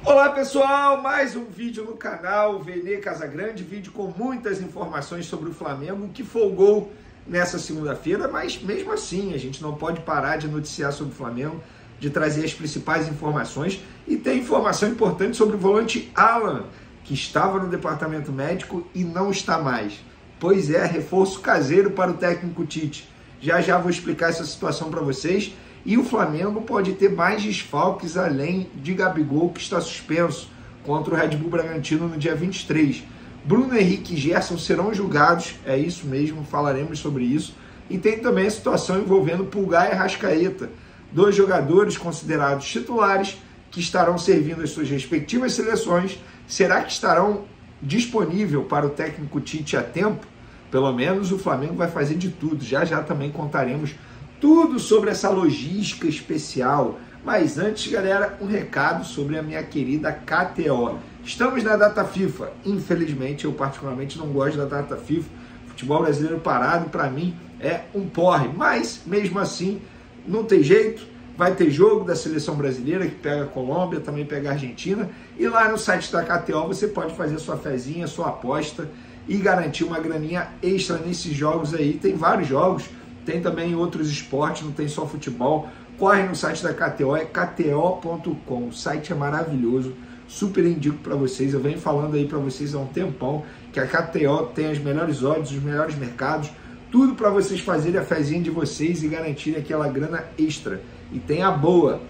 Olá pessoal, mais um vídeo no canal Vene Casagrande, vídeo com muitas informações sobre o Flamengo que folgou nessa segunda-feira, mas mesmo assim a gente não pode parar de noticiar sobre o Flamengo, de trazer as principais informações, e tem informação importante sobre o volante Alan, que estava no departamento médico e não está mais. Pois é, reforço caseiro para o técnico Tite. Já vou explicar essa situação para vocês. E o Flamengo pode ter mais desfalques além de Gabigol, que está suspenso contra o Red Bull Bragantino no dia 23. Bruno Henrique e Gerson serão julgados, é isso mesmo, falaremos sobre isso. E tem também a situação envolvendo Pulgar e Arrascaeta, dois jogadores considerados titulares que estarão servindo as suas respectivas seleções. Será que estarão disponíveis para o técnico Tite a tempo? Pelo menos o Flamengo vai fazer de tudo. Já também contaremos tudo sobre essa logística especial. Mas antes, galera, um recado sobre a minha querida KTO. Estamos na data FIFA. Infelizmente, eu particularmente não gosto da data FIFA. Futebol brasileiro parado, para mim, é um porre. Mas, mesmo assim, não tem jeito. Vai ter jogo da seleção brasileira, que pega a Colômbia, também pega a Argentina. E lá no site da KTO você pode fazer sua fezinha, sua aposta e garantir uma graninha extra nesses jogos aí. Tem vários jogos. Tem também outros esportes, não tem só futebol. Corre no site da KTO, é kto.com. O site é maravilhoso, super indico para vocês. Eu venho falando aí para vocês há um tempão que a KTO tem as melhores odds, os melhores mercados, tudo para vocês fazerem a fezinha de vocês e garantirem aquela grana extra. E tem a boa,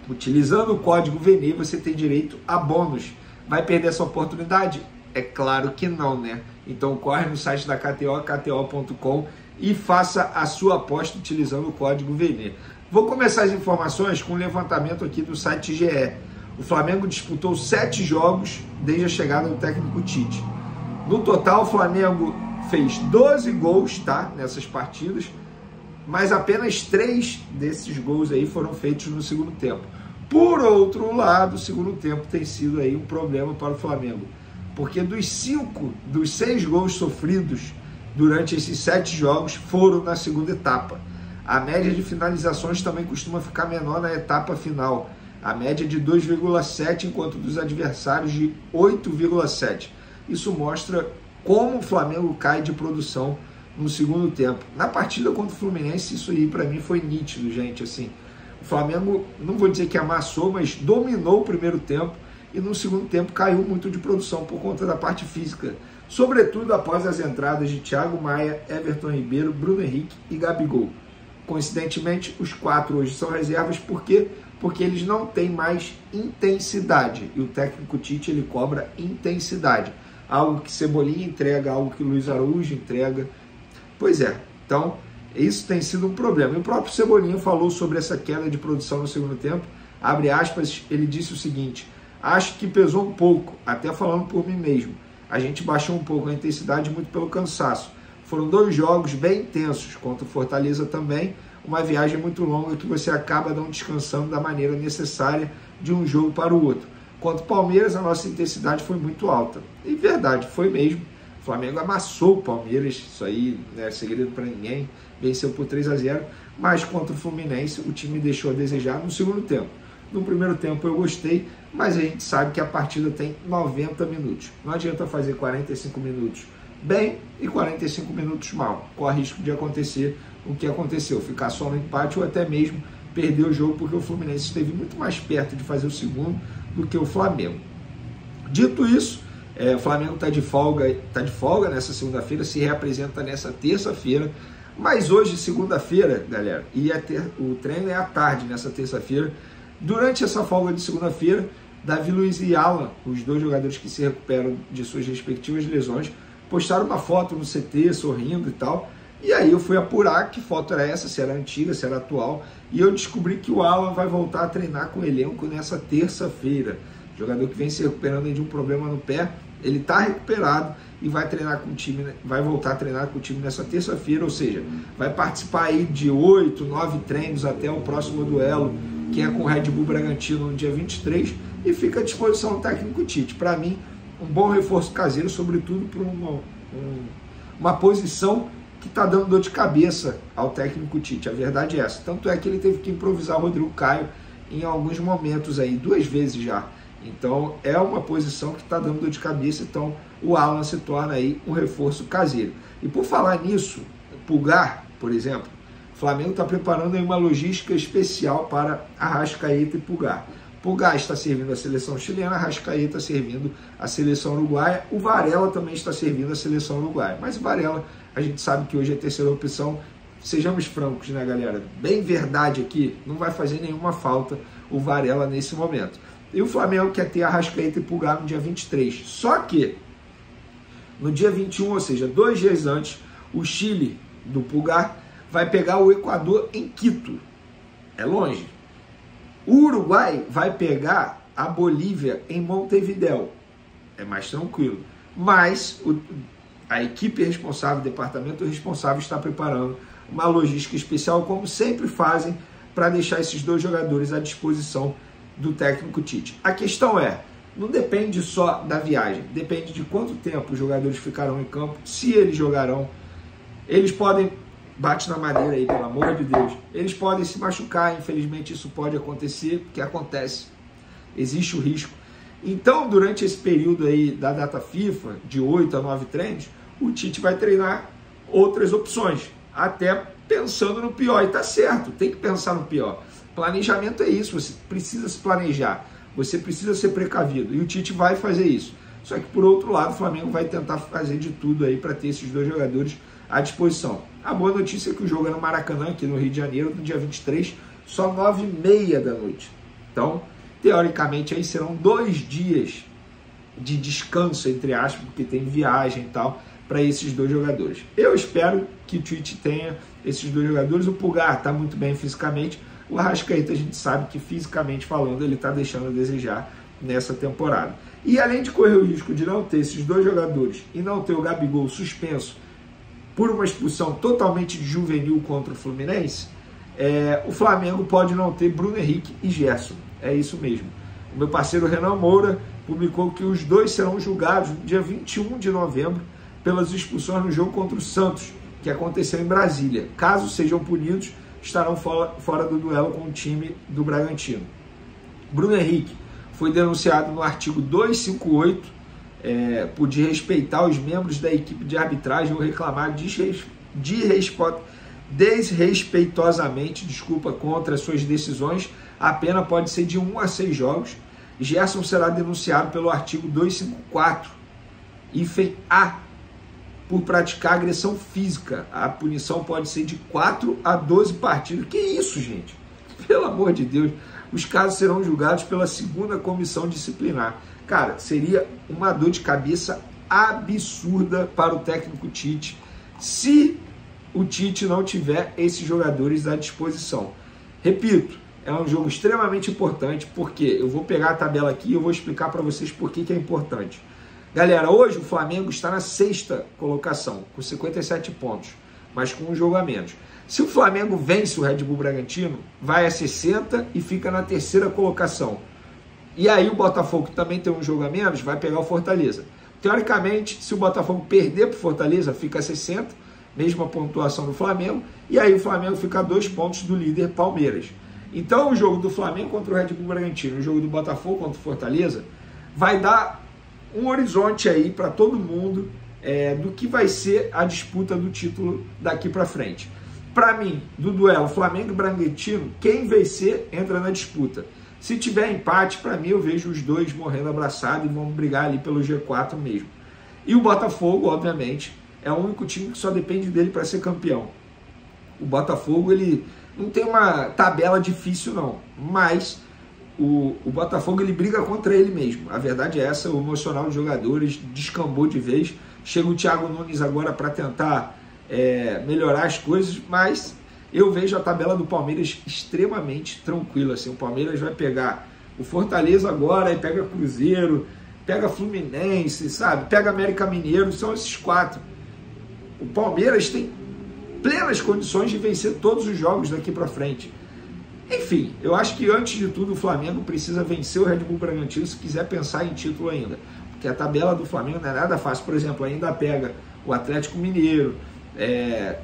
utilizando o código VENE você tem direito a bônus. Vai perder essa oportunidade? É claro que não, né? Então corre no site da KTO, kto.com, e faça a sua aposta utilizando o código VENE. Vou começar as informações com um levantamento aqui do site GE. O Flamengo disputou 7 jogos desde a chegada do técnico Tite. No total, o Flamengo fez 12 gols, tá, nessas partidas, mas apenas 3 desses gols aí foram feitos no segundo tempo. Por outro lado, o segundo tempo tem sido aí um problema para o Flamengo, porque dos 6 gols sofridos durante esses 7 jogos foram na segunda etapa. A média de finalizações também costuma ficar menor na etapa final. A média é de 2,7, enquanto dos adversários de 8,7. Isso mostra como o Flamengo cai de produção no segundo tempo. Na partida contra o Fluminense, isso aí para mim foi nítido, gente. Assim, o Flamengo, não vou dizer que amassou, mas dominou o primeiro tempo e no segundo tempo caiu muito de produção por conta da parte física. Sobretudo após as entradas de Thiago Maia, Everton Ribeiro, Bruno Henrique e Gabigol. Coincidentemente, os 4 hoje são reservas. Por quê? Porque eles não têm mais intensidade. E o técnico Tite, ele cobra intensidade. Algo que Cebolinha entrega, algo que Luiz Araújo entrega. Pois é, então isso tem sido um problema. E o próprio Cebolinha falou sobre essa queda de produção no segundo tempo. Abre aspas, ele disse o seguinte: acho que pesou um pouco, até falando por mim mesmo. A gente baixou um pouco a intensidade muito pelo cansaço. Foram 2 jogos bem intensos, contra o Fortaleza também, uma viagem muito longa que você acaba não descansando da maneira necessária de um jogo para o outro. Contra o Palmeiras, a nossa intensidade foi muito alta. E verdade, foi mesmo. O Flamengo amassou o Palmeiras, isso aí não é segredo para ninguém, venceu por 3-0, mas contra o Fluminense o time deixou a desejar no segundo tempo. No primeiro tempo eu gostei, mas a gente sabe que a partida tem 90 minutos. Não adianta fazer 45 minutos bem e 45 minutos mal. Corre risco de acontecer o que aconteceu, ficar só no empate ou até mesmo perder o jogo, porque o Fluminense esteve muito mais perto de fazer o segundo do que o Flamengo. Dito isso, o Flamengo está de folga nessa segunda-feira, se reapresenta nessa terça-feira, mas hoje, segunda-feira, galera, o treino é à tarde nessa terça-feira. Durante essa folga de segunda-feira, Davi Luiz e Alan, os 2 jogadores que se recuperam de suas respectivas lesões, postaram uma foto no CT, sorrindo e tal. E aí eu fui apurar que foto era essa, se era antiga, se era atual. E eu descobri que o Alan vai voltar a treinar com o elenco nessa terça-feira. Jogador que vem se recuperando de um problema no pé, ele está recuperado e vai treinar com o time, vai voltar a treinar com o time nessa terça-feira, ou seja, vai participar aí de 8, 9 treinos até o próximo duelo, que é com o Red Bull Bragantino no dia 23, e fica à disposição do técnico Tite. Para mim, um bom reforço caseiro, sobretudo por uma posição que está dando dor de cabeça ao técnico Tite. A verdade é essa. Tanto é que ele teve que improvisar o Rodrigo Caio em alguns momentos aí, 2 vezes já. Então é uma posição que está dando dor de cabeça, então o Alan se torna aí um reforço caseiro. E por falar nisso, Pulgar, por exemplo, o Flamengo está preparando aí uma logística especial para Arrascaeta e Pulgar. Pulgar está servindo a seleção chilena, Arrascaeta servindo a seleção uruguaia, o Varela também está servindo a seleção uruguaia. Mas o Varela, a gente sabe que hoje é a terceira opção. Sejamos francos, né, galera? Bem verdade aqui, não vai fazer nenhuma falta o Varela nesse momento. E o Flamengo quer ter Arrascaeta e Pulgar no dia 23. Só que no dia 21, ou seja, 2 dias antes, o Chile do Pulgar vai pegar o Equador em Quito. É longe. O Uruguai vai pegar a Bolívia em Montevidéu. É mais tranquilo. Mas a equipe responsável, o departamento responsável está preparando uma logística especial, como sempre fazem, para deixar esses 2 jogadores à disposição do técnico Tite. A questão é, não depende só da viagem, depende de quanto tempo os jogadores ficarão em campo, se eles jogarão. Eles podem, bate na madeira aí, pelo amor de Deus, eles podem se machucar, infelizmente isso pode acontecer, porque acontece, existe o risco. Então, durante esse período aí da data FIFA, de 8 a 9 treinos, o Tite vai treinar outras opções, até pensando no pior, e tá certo, tem que pensar no pior. Planejamento é isso, você precisa se planejar, você precisa ser precavido, e o Tite vai fazer isso. Só que, por outro lado, o Flamengo vai tentar fazer de tudo aí para ter esses 2 jogadores à disposição. A boa notícia é que o jogo é no Maracanã, aqui no Rio de Janeiro, no dia 23, só 9h30 da noite. Então, teoricamente, aí serão 2 dias de descanso, entre aspas, porque tem viagem e tal, para esses 2 jogadores. Eu espero que o Tite tenha esses 2 jogadores. O Pulgar está muito bem fisicamente. O Arrascaeta, a gente sabe que fisicamente falando, ele está deixando a desejar nessa temporada. E além de correr o risco de não ter esses 2 jogadores e não ter o Gabigol suspenso por uma expulsão totalmente juvenil contra o Fluminense, o Flamengo pode não ter Bruno Henrique e Gerson. É isso mesmo. O meu parceiro Renan Moura publicou que os 2 serão julgados no dia 21 de novembro pelas expulsões no jogo contra o Santos, que aconteceu em Brasília. Caso sejam punidos, estarão fora do duelo com o time do Bragantino. Bruno Henrique foi denunciado no artigo 258 por desrespeitar os membros da equipe de arbitragem ou reclamar desrespeitosamente contra as suas decisões. A pena pode ser de 1 a 6 jogos. Gerson será denunciado pelo artigo 254, hífen A, por praticar agressão física. A punição pode ser de 4 a 12 partidas. Que isso, gente? Pelo amor de Deus. Os casos serão julgados pela 2ª comissão disciplinar. Cara, seria uma dor de cabeça absurda para o técnico Tite se o Tite não tiver esses jogadores à disposição. Repito, é um jogo extremamente importante, porque eu vou pegar a tabela aqui e eu vou explicar para vocês por que é importante. Galera, hoje o Flamengo está na 6ª colocação, com 57 pontos, mas com um jogo a menos. Se o Flamengo vence o Red Bull Bragantino, vai a 60 e fica na 3ª colocação. E aí o Botafogo, que também tem um jogo a menos, vai pegar o Fortaleza. Teoricamente, se o Botafogo perder para o Fortaleza, fica a 60, mesma pontuação do Flamengo, e aí o Flamengo fica a 2 pontos do líder Palmeiras. Então o jogo do Flamengo contra o Red Bull Bragantino, o jogo do Botafogo contra o Fortaleza, vai dar um horizonte aí para todo mundo do que vai ser a disputa do título daqui para frente. Para mim, do duelo Flamengo e Bragantino, quem vencer entra na disputa. Se tiver empate, para mim eu vejo os 2 morrendo abraçados e vão brigar ali pelo G4 mesmo. E o Botafogo, obviamente, é o único time que só depende dele para ser campeão. O Botafogo, ele não tem uma tabela difícil não, mas o Botafogo ele briga contra ele mesmo. A verdade é essa, o emocional dos jogadores descambou de vez. Chega o Thiago Nunes agora para tentar melhorar as coisas, mas eu vejo a tabela do Palmeiras extremamente tranquila. Assim, o Palmeiras vai pegar o Fortaleza agora, aí pega Cruzeiro, pega Fluminense, sabe? Pega América Mineiro, são esses 4. O Palmeiras tem plenas condições de vencer todos os jogos daqui para frente. Enfim, eu acho que antes de tudo o Flamengo precisa vencer o Red Bull Bragantino se quiser pensar em título ainda. Porque a tabela do Flamengo não é nada fácil. Por exemplo, ainda pega o Atlético Mineiro.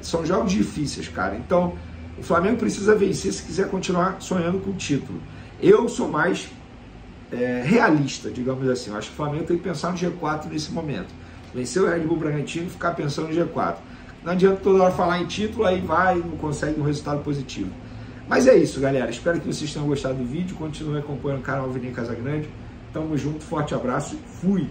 São jogos difíceis, cara. Então, o Flamengo precisa vencer se quiser continuar sonhando com o título. Eu sou mais realista, digamos assim. Eu acho que o Flamengo tem que pensar no G4 nesse momento. Vencer o Red Bull Bragantino e ficar pensando no G4. Não adianta toda hora falar em título, aí vai e não consegue um resultado positivo. Mas é isso, galera. Espero que vocês tenham gostado do vídeo. Continue acompanhando o canal Vene Casagrande. Tamo junto, forte abraço e fui!